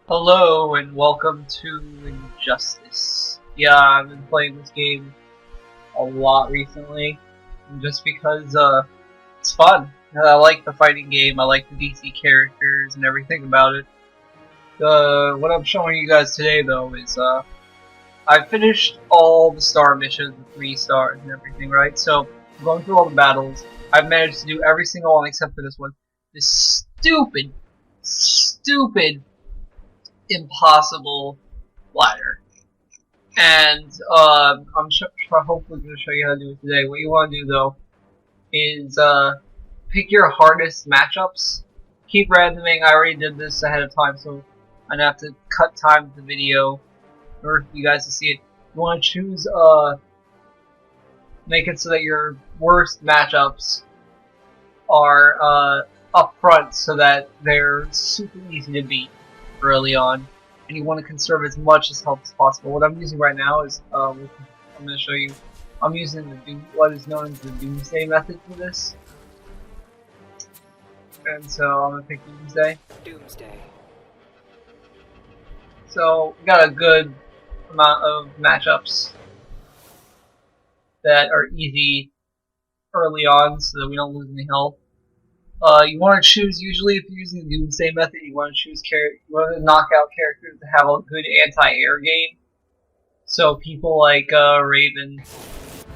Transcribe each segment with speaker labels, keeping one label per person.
Speaker 1: Hello and welcome to Injustice. Yeah, I've been playing this game a lot recently, just because it's fun. I like the fighting game, I like the DC characters and everything about it. What I'm showing you guys today though is I finished all the star missions, the 3 stars and everything, right? So I'm going through all the battles. I've managed to do every single one except for this one. This stupid impossible ladder. And I'm hopefully going to show you how to do it today. What you want to do though is pick your hardest matchups. Keep randoming. I already did this ahead of time, so I'm gonna have to cut time to the video in order for you guys to see it. You want to choose make it so that your worst matchups are up front, so that they're super easy to beat early on, and you want to conserve as much as health as possible. What I'm using right now is I'm going to show you. I'm using what is known as the Doomsday method for this, and so I'm going to pick Doomsday. So we got a good amount of matchups that are easy early on, so that we don't lose any health. You want to choose, usually if you're using the Doomsday method, you want to choose knock out characters that have a good anti-air game. So people like Raven,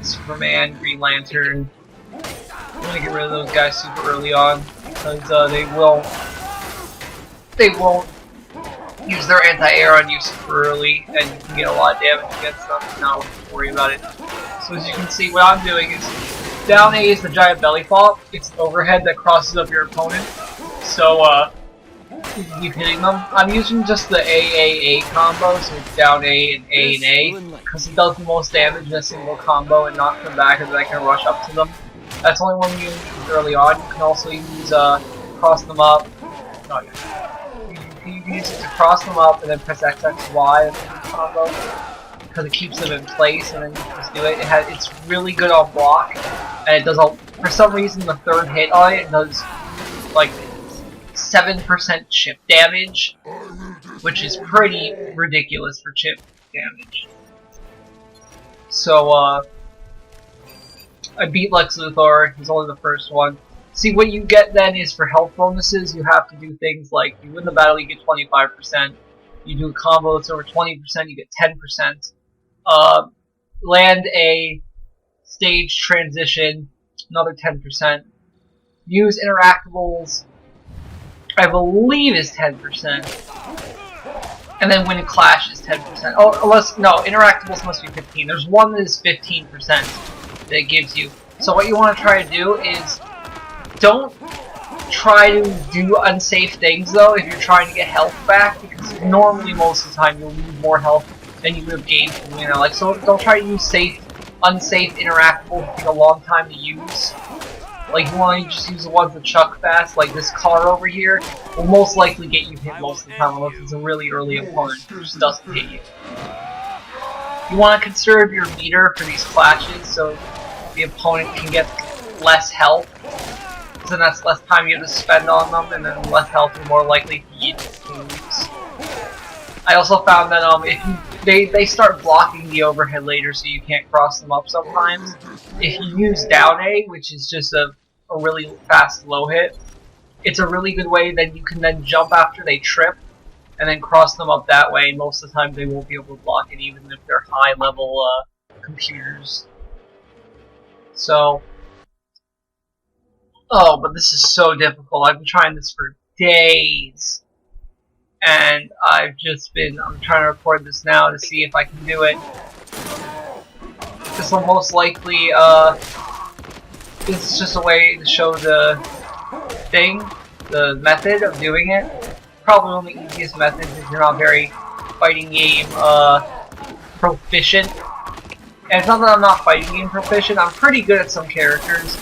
Speaker 1: Superman, Green Lantern. You want to get rid of those guys super early on, because they won't use their anti-air on you super early, and you can get a lot of damage against them and not have to worry about it. So as you can see, what I'm doing is, down A is the giant belly flop. It's an overhead that crosses up your opponent, so you can keep hitting them. I'm using just the A combo, so it's down A and A, because it does the most damage in a single combo and knock them back, and then I can rush up to them. That's only one you use early on. You can also use cross them up. No, you can use it to cross them up and then press XXY combo, because it keeps them in place, and then you just do it. It's really good on block, and it does for some reason the third hit on it does like 7% chip damage, which is pretty ridiculous for chip damage. So I beat Lex Luthor. He's only the first one. See, what you get then is, for health bonuses, you have to do things like, you win the battle, you get 25%. You do a combo that's over 20%, you get 10%. Land a stage transition, another 10%. Use interactables, I believe is 10%. And then win a clash is 10%. Oh, interactables must be 15. There's one that is 15% that it gives you. So what you want to try to do is, don't try to do unsafe things though if you're trying to get health back, because normally most of the time you'll lose more health than you would have gained from doing that. Like, so don't try to use unsafe interactables that take a long time to use. Like, you want to just use the ones that chuck fast, like this car over here will most likely get you hit most of the time, unless it's a really early opponent who just doesn't hit you. You want to conserve your meter for these clashes, so the opponent can get less health. So then that's less time you have to spend on them, and then less health you're more likely to lose. I also found that if they start blocking the overhead later, so you can't cross them up sometimes. If you use down A, which is just a really fast low hit, it's a really good way that you can then jump after they trip, and then cross them up that way. Most of the time they won't be able to block it, even if they're high level computers. So, but this is so difficult. I've been trying this for days, and I'm trying to record this now to see if I can do it. This will most likely, this is just a way to show the method of doing it. Probably one of the easiest methods if you're not very fighting game proficient. And it's not that I'm not fighting game proficient, I'm pretty good at some characters.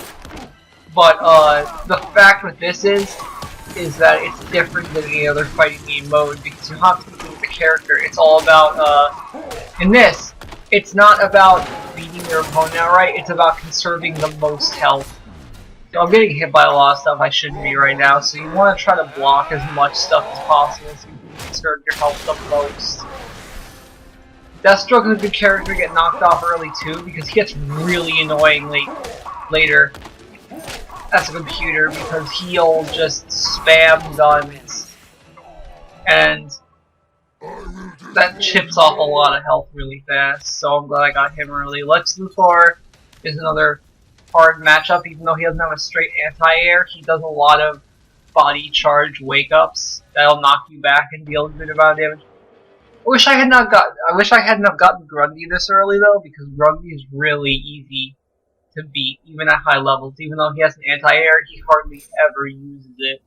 Speaker 1: But the fact with this is that it's different than any other fighting game mode, because you have to be with the character. It's all about, in this, it's not about beating your opponent outright, it's about conserving the most health. So I'm getting hit by a lot of stuff I shouldn't be right now, so you want to try to block as much stuff as possible so you can conserve your health the most. Deathstroke is a good character to get knocked off early too, because he gets really annoying later as a computer, because he'll just spam guns, and that chips off a lot of health really fast, so I'm glad I got him early. Lex Luthor is another hard matchup, even though he doesn't have a straight anti-air. He does a lot of body charge wake-ups that'll knock you back and deal a good amount of damage. I wish I hadn't have gotten Grundy this early though, because Grundy is really easy to beat, even at high levels. Even though he has an anti-air, he hardly ever uses it.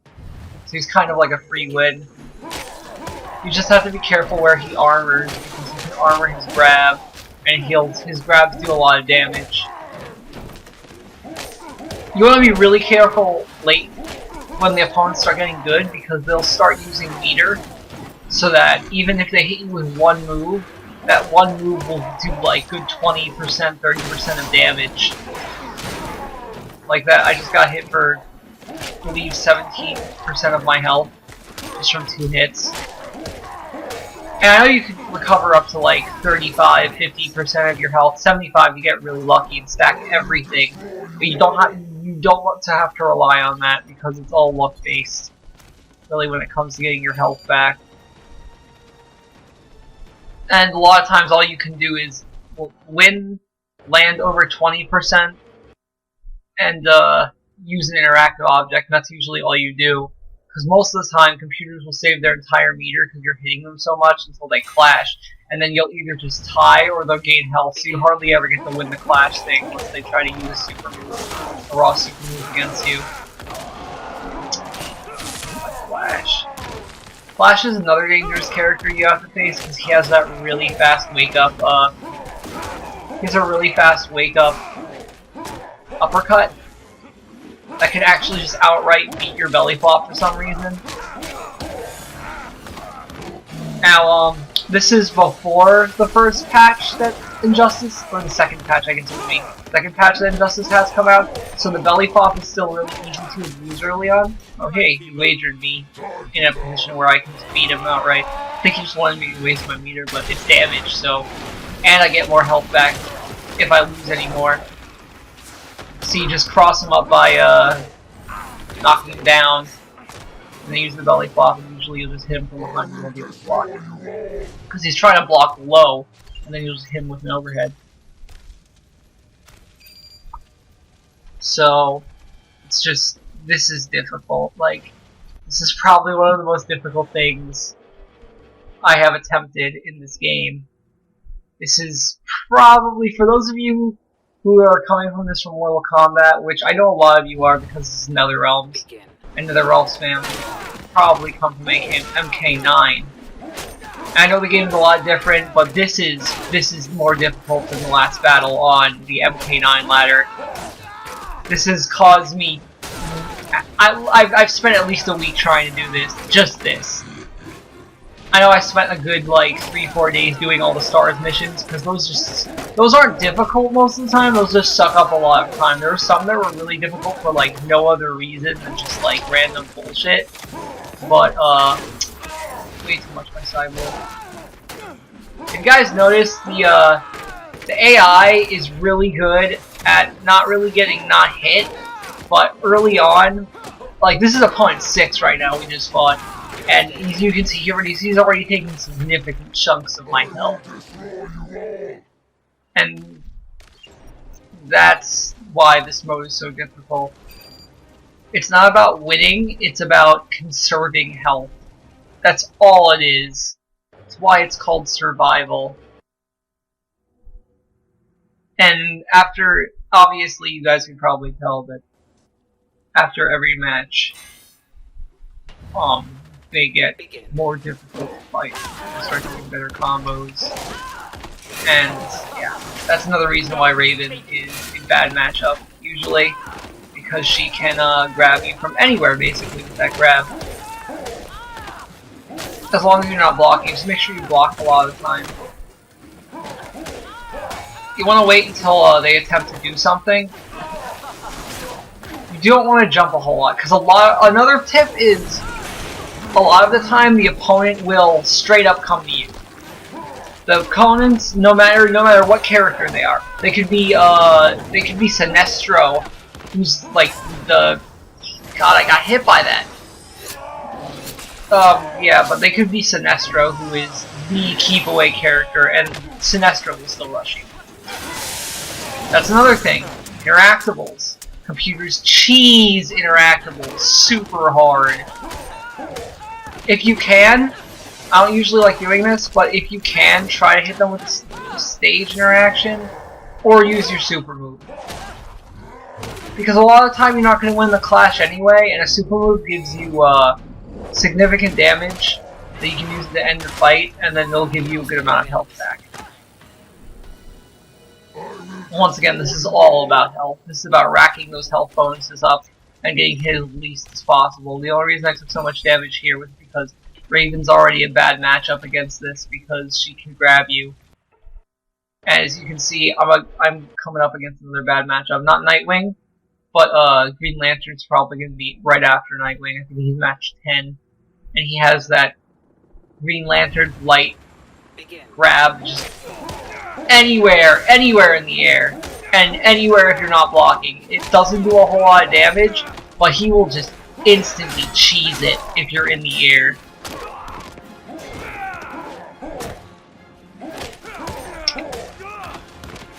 Speaker 1: So he's kind of like a free win. You just have to be careful where he armors, because he can armor his grab, and his grabs do a lot of damage. You want to be really careful late when the opponents start getting good, because they'll start using meter, so that even if they hit you with one move, that one move will do like good 20%, 30% of damage. Like that, I just got hit for, I believe, 17% of my health, just from 2 hits. And I know you can recover up to like 35, 50% of your health. 75 you get really lucky and stack everything. But you don't want to have to rely on that, because it's all luck based, really, when it comes to getting your health back. And a lot of times all you can do is land over 20%, and use an interactive object, and that's usually all you do. Because most of the time, computers will save their entire meter because you're hitting them so much until they clash, and then you'll either just tie or they'll gain health, so you hardly ever get to win the clash thing once they try to use a super move, a raw super move against you. Flash. Flash is another dangerous character you have to face, because he has that really fast wake up, he has a really fast wake up uppercut that can actually just outright beat your belly flop for some reason. Now, this is before the first patch that Injustice, or the second patch, I guess it would be. Second patch that Injustice has come out, so the belly flop is still really easy to abuse early on. Oh hey, he wagered me in a position where I can just beat him outright. I think he just wanted me to waste my meter, but it's damage, so... And I get more health back if I lose any more. So you just cross him up by knocking him down, and then use the belly flop, and usually you'll just hit him from behind and you'll be able to block him. Because he's trying to block low, and then you'll just hit him with an overhead. So, it's just, this is difficult. Like, this is probably one of the most difficult things I have attempted in this game. This is probably, for those of you who are coming from this from Mortal Kombat, which I know a lot of you are because this is NetherRealms, and NetherRealms fans probably come from MK9. I know the game is a lot different, but this is more difficult than the last battle on the MK9 ladder. This has caused me... I've spent at least a week trying to do this, just this. I know I spent a good, like, 3-4 days doing all the stars missions, because those aren't difficult most of the time, those just suck up a lot of time. There were some that were really difficult for, like, no other reason than just, like, random bullshit. But, way too much my cyborg. If you guys notice, the AI is really good at not really getting not hit, but early on, like, this is opponent 6 right now we just fought. And as you can see, he's already taken significant chunks of my health. And that's why this mode is so difficult. It's not about winning, it's about conserving health. That's all it is. That's why it's called survival. And after, obviously you guys can probably tell that after every match, they get more difficult to fight. They start doing better combos. And yeah, that's another reason why Raven is a bad matchup, usually. Because she can grab you from anywhere, basically, with that grab. As long as you're not blocking, just make sure you block a lot of the time. You want to wait until they attempt to do something. You don't want to jump a whole lot, because another tip is a lot of the time the opponent will straight up come to you. The opponents, no matter what character they are, they could be Sinestro, who's like the God, I got hit by that. Yeah, but they could be Sinestro, who is the keep away character, and Sinestro will still rush you. That's another thing. Interactables. Computers cheese interactables super hard. If you can, I don't usually like doing this, but if you can, try to hit them with a stage interaction, or use your super move. Because a lot of the time you're not going to win the clash anyway, and a super move gives you significant damage that you can use to end the fight, and then they'll give you a good amount of health back. Once again, this is all about health. This is about racking those health bonuses up and getting hit as least as possible. The only reason I took so much damage here was because Raven's already a bad matchup against this because she can grab you. And as you can see, I'm coming up against another bad matchup. Not Nightwing, but Green Lantern's probably going to be right after Nightwing. I think he's match 10. And he has that Green Lantern light grab just anywhere in the air. And anywhere if you're not blocking. It doesn't do a whole lot of damage, but he will just instantly cheese it if you're in the air.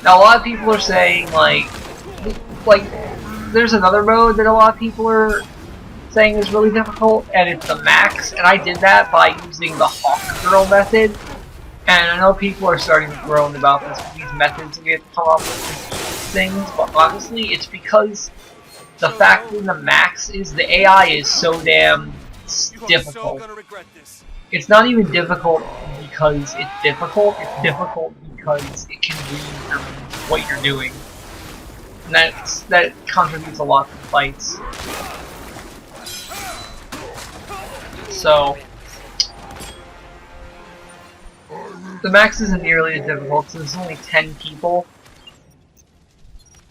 Speaker 1: Now a lot of people are saying like there's another mode that a lot of people are saying is really difficult, and it's the max, and I did that by using the Hawk Girl method. And I know people are starting to groan about this, these methods that we have to come up with things, but honestly, it's because the fact that the max is the AI is so damn difficult. It's not even difficult because it's difficult because it can read what you're doing. And that contributes a lot to fights. So the max isn't nearly as difficult because there's only 10 people.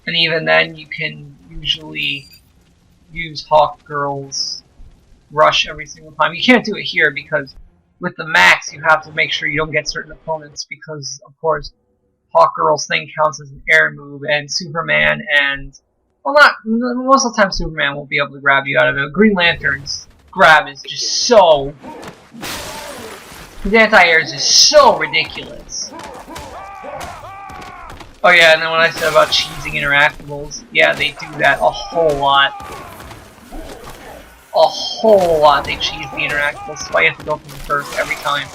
Speaker 1: And even then you can usually use Hawk Girl's rush every single time. You can't do it here because with the max you have to make sure you don't get certain opponents because of course Hawk Girl's thing counts as an air move, and Superman and most of the time Superman won't be able to grab you out of it. Green Lantern's grab is just so, his anti-air is just so ridiculous. Oh yeah, and then when I said about cheesing interactables, yeah, they do that a whole lot. A whole lot they cheese the interactables, so you have to go from the first every time.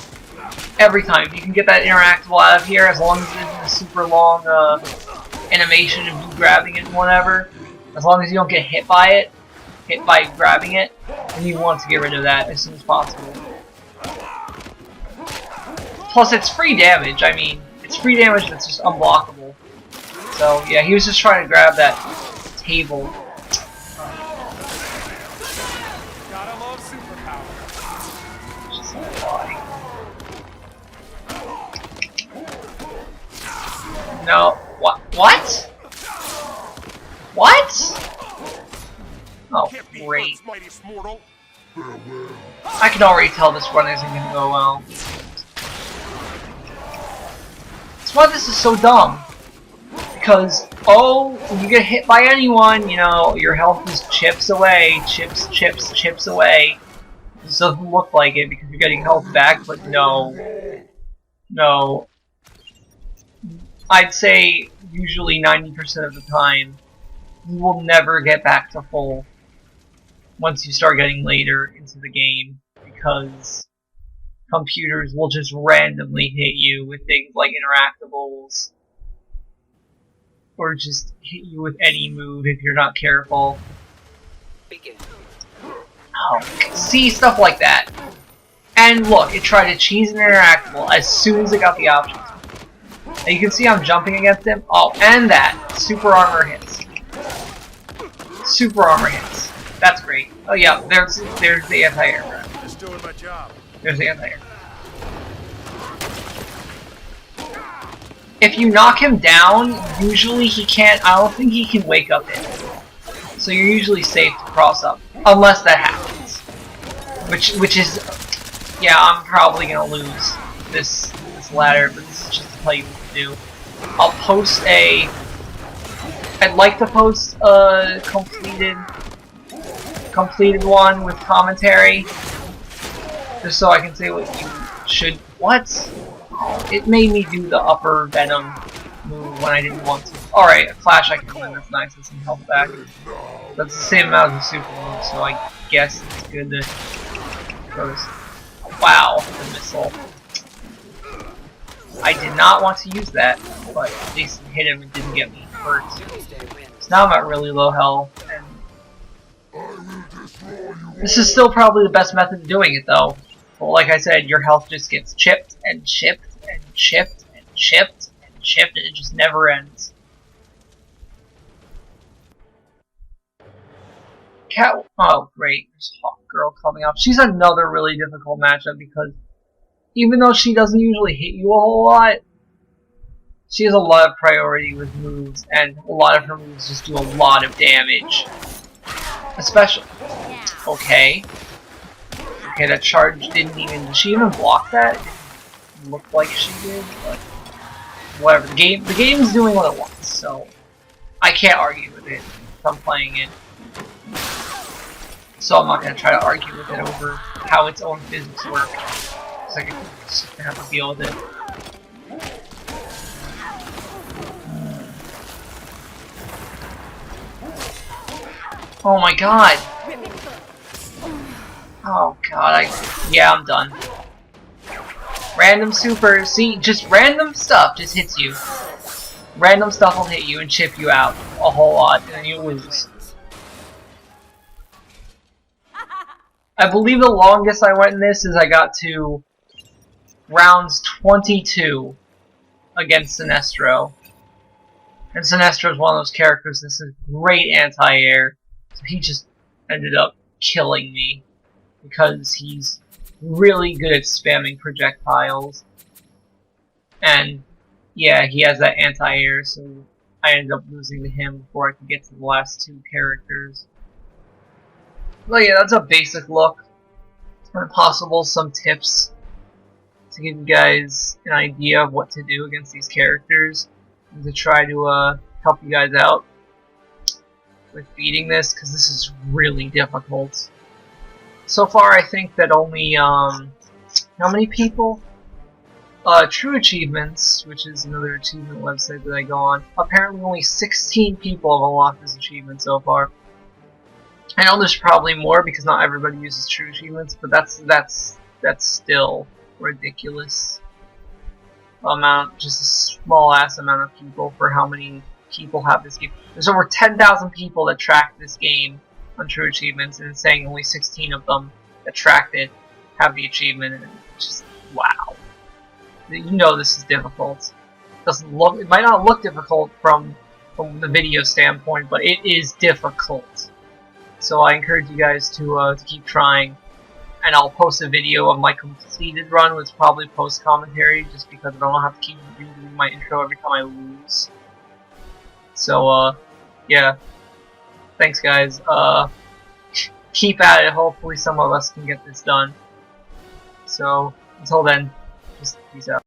Speaker 1: Every time. If you can get that interactable out of here, as long as it isn't a super long animation of you grabbing it and whatever, as long as you don't get hit by grabbing it, then you want to get rid of that as soon as possible. Plus, it's free damage. I mean, it's free damage that's just unblockable. So, yeah, he was just trying to grab that table.
Speaker 2: Gotta love superpower.
Speaker 1: Just lying. No. What? What? What? Oh, great. I can already tell this run isn't gonna go well. That's why this is so dumb. Because, oh, when you get hit by anyone, you know, your health just chips away. Chips away. This doesn't look like it because you're getting health back, but no. No. I'd say usually 90% of the time, you will never get back to full once you start getting later into the game, because computers will just randomly hit you with things like interactables, or just hit you with any move if you're not careful. Oh, see, stuff like that. And look, it tried to cheese an interactable as soon as it got the option. And you can see I'm jumping against him. Oh, and that. Super armor hits. Super armor hits. That's great. Oh yeah, there's the anti-air.
Speaker 2: Just doing my job.
Speaker 1: There's the anti-air. If you knock him down, usually he can't, I don't think he can wake up in. So you're usually safe to cross up. Unless that happens. which is, yeah, I'm probably gonna lose this ladder, but this is just to tell you what to do. I'll post a. I'd like to post a completed one with commentary, just so I can say what you should. What? Oh, it made me do the upper Venom move when I didn't want to. Alright, a flash I can win, that's nice, that's some health back. That's the same amount as a super move, so I guess it's good to throw this. Wow, the missile. I did not want to use that, but at least it hit him and didn't get me hurt. So now I'm at really low health, and this is still probably the best method of doing it though. But like I said, your health just gets chipped and chipped and chipped and chipped and chipped, and it just never ends. Cat. Oh great, there's Hawk Girl coming up. She's another really difficult matchup because even though she doesn't usually hit you a whole lot, she has a lot of priority with moves, and a lot of her moves just do a lot of damage. Especially. Okay. Okay, that charge didn't even. Did she even block that? It didn't look like she did, but whatever. The game's doing what it wants, so I can't argue with it if I'm playing it. So I'm not gonna try to argue with it over how its own physics work. Because I just have to deal with it. Oh my god! Oh god, yeah, I'm done. Random super, see, just random stuff just hits you. Random stuff will hit you and chip you out a whole lot, and then you lose. I believe the longest I went in this is I got to rounds 22 against Sinestro. And Sinestro is one of those characters that's a great anti-air, so he just ended up killing me because he's really good at spamming projectiles. And yeah, he has that anti-air, so I ended up losing to him before I could get to the last two characters. Well, yeah, that's a basic look. When possible, some tips to give you guys an idea of what to do against these characters, and to try to help you guys out with beating this, because this is really difficult. So far, I think that only, how many people? True Achievements, which is another achievement website that I go on, apparently only 16 people have unlocked this achievement so far. I know there's probably more because not everybody uses True Achievements, but that's still ridiculous amount, just a small ass amount of people for how many people have this game. There's over 10,000 people that track this game on True Achievements, and it's saying only 16 of them that tracked it have the achievement, and it's just wow. You know this is difficult. It might not look difficult from the video standpoint, but it is difficult. So I encourage you guys to keep trying, and I'll post a video of my completed run with probably post commentary, just because I don't have to keep redoing my intro every time I lose. So yeah, thanks guys. Keep at it. Hopefully some of us can get this done. So until then, just peace out.